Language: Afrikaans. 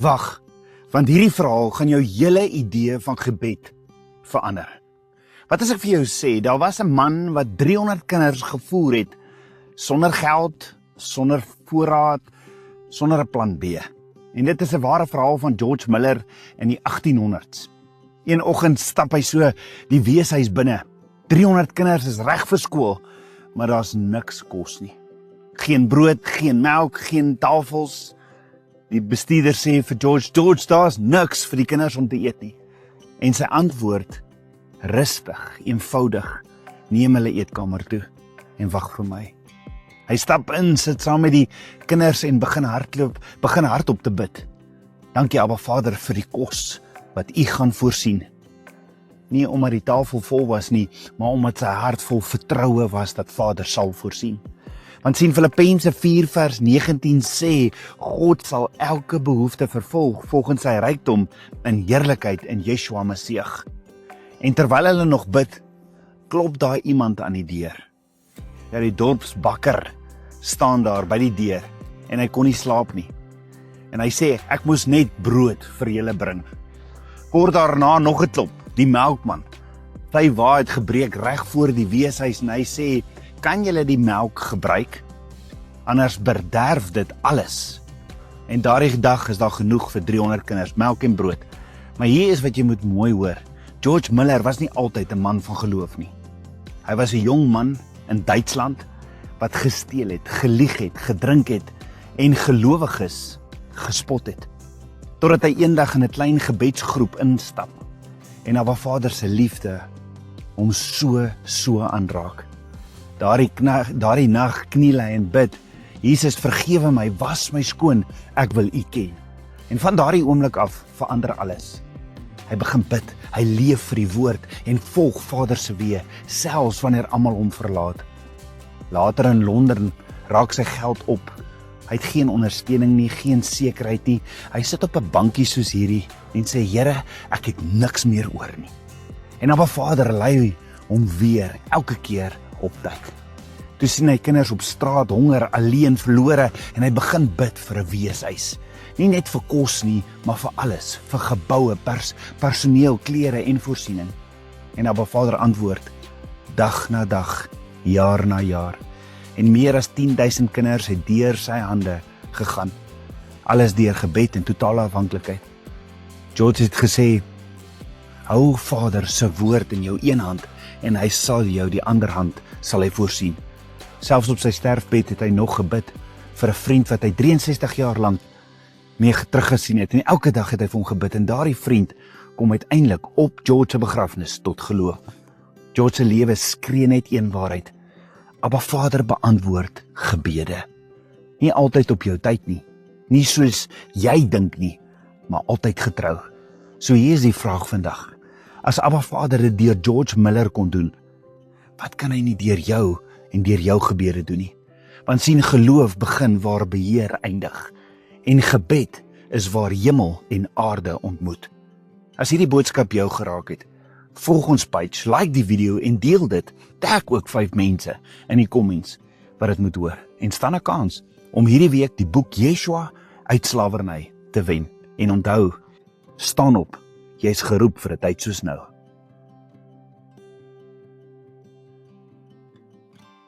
Wag, want hierdie verhaal gaan jou hele idee van gebed verander. Wat as ek vir jou sê, daar was 'n man wat 300 kinders gevoer het, sonder geld, sonder voorraad, sonder 'n plan B. En dit is 'n ware verhaal van George Miller in die 1800s. Een oggend stap hy so die weeshuis binne. 300 kinders is reg vir skool, maar daar's niks kos nie. Geen brood, geen melk, geen tafels. Die bestuurder sê vir George, daar's niks vir die kinders om te eet nie. En sy antwoord, rustig, eenvoudig, neem hulle eetkamer toe en wag vir my. Hy stap in, sit saam met die kinders en begin hardop te bid. Dankie Abba Vader vir die kos wat U gaan voorsien. Nie omdat die tafel vol was nie, maar omdat sy hart vol vertroue was dat Vader sal voorsien. Want sien Filippense 4 vers 19 sê, God sal elke behoefte vervul volgens sy rykdom in heerlikheid in Yeshua Messiah. En terwyl hulle nog bid, klop daar iemand aan die deur. Ja, die dorpsbakker staan daar by die deur en hy kon nie slaap nie. En hy sê, ek moes net brood vir julle bring. Kort daarna nog 'n klop, die melkman. Sy wa het gebreek reg voor die weeshuis en hy sê, kan julle die melk gebruik? Anders bederf dit alles. En daardie dag is daar genoeg vir 300 kinders, melk en brood. Maar hier is wat jy moet mooi hoor. George Miller was nie altyd 'n man van geloof nie. Hy was 'n jong man in Duitsland wat gesteel het, gelieg het, gedrink het en gelowiges gespot het. Totdat hy eendag in 'n klein gebedsgroep instap en Abba Vader se liefde hom so aanraak. Daardie nag kniel hy en bid, Jesus vergewe my, was my skoon, ek wil U ken. En van daardie oomblik af verander alles. Hy begin bid, hy leef vir die woord en volg Vader se weë, selfs wanneer almal hom verlaat. Later in Londen raak sy geld op. Hy het geen ondersteuning nie, geen sekerheid nie. Hy sit op 'n bankie soos hierdie en sê, Here, ek het niks meer oor nie. En Abba Vader lei hom weer, elke keer op tyd. Toe sien hy kinders op straat, honger, alleen, verlore en hy begin bid vir 'n weeshuis. Nie net vir kos nie, maar vir alles, vir geboue, personeel, klere en voorsiening. En Abba Vader antwoord, dag na dag, jaar na jaar. En meer as 10,000 kinders het deur sy hande gegaan. Alles deur gebed en totale afhanklikheid. George het gesê, hou Vader se woord in jou een hand en hy sal jou die ander hand sal hy voorsien. Selfs op sy sterfbed het hy nog gebid vir 'n vriend wat hy 63 jaar lank mee teruggesien het. En elke dag het hy vir hom gebid en daardie vriend kom uiteindelik op George se begrafnis tot geloof. George se lewe skree net een waarheid. Abba Vader beantwoord gebede. Nie altyd op jou tyd nie. Nie soos jy dink nie, maar altyd getrou. So hier is die vraag vandag. As Abba Vader dit deur George Miller kon doen, wat kan hy nie deur jou en deur jou gebede doen nie? Want sien, geloof begin waar beheer eindig. En gebed is waar hemel en aarde ontmoet. As hierdie boodskap jou geraak het, volg ons page, like die video en deel dit. Tag ook 5 mense in die comments wat dit moet hoor. En staan 'n kans om hierdie week die boek Yeshua uit slawerny te wen. En onthou, staan op, jy is geroep vir 'n tyd soos nou.